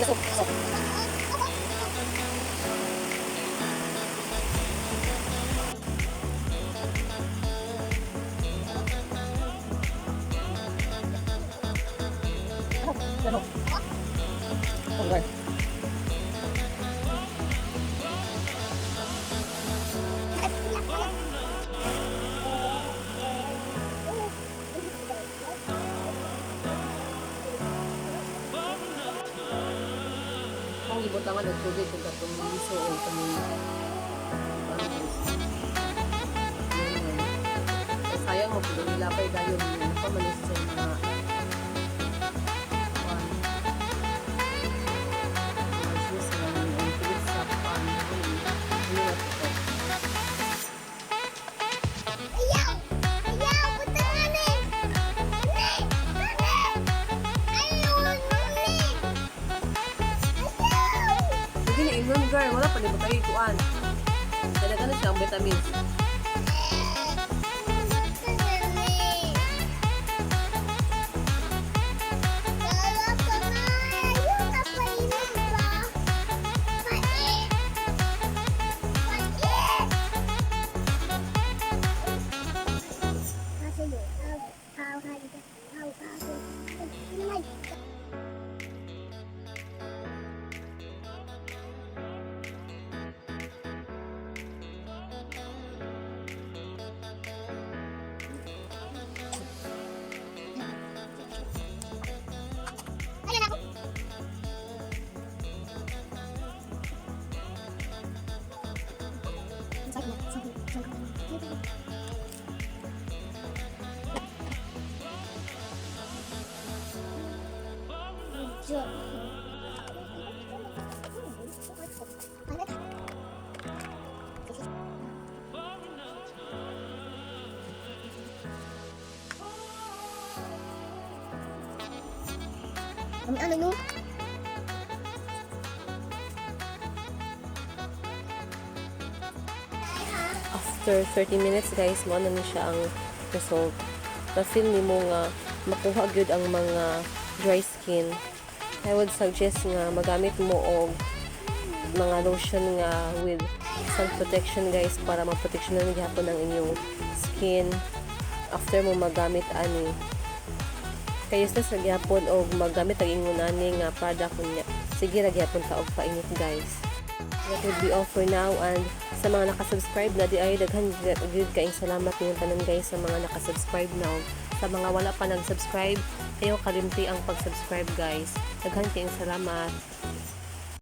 Okay. Ang ibutangan ng tubig kung katong miso o kanina. Sayang mo kung nilapay tayo ng pamalis sa mga ingon girl, wala pa din tayo ikuan. Talaga na siyang vitamins. Ano no? After 30 minutes guys, mo na ni siya ang result. Na-feel ni mo nga makuha gyud ang mga dry skin. I would suggest nga magamit mo og mga lotion nga with sun protection guys para maproteksyonan gyapon ang inyong skin after mo magamit ani. Kaya sa gyapon og magamit ang ingon ani nga product niya. Sige ra gyapon ta og painit guys. That would be all for now, and sa mga nakasubscribe na di ay daghan gyud kaayong salamat ninyong tanan guys sa mga nakasubscribe now. Sa mga wala pa nag-subscribe, ayaw kalimti ang pag-subscribe guys. Daghan kaayong salamat.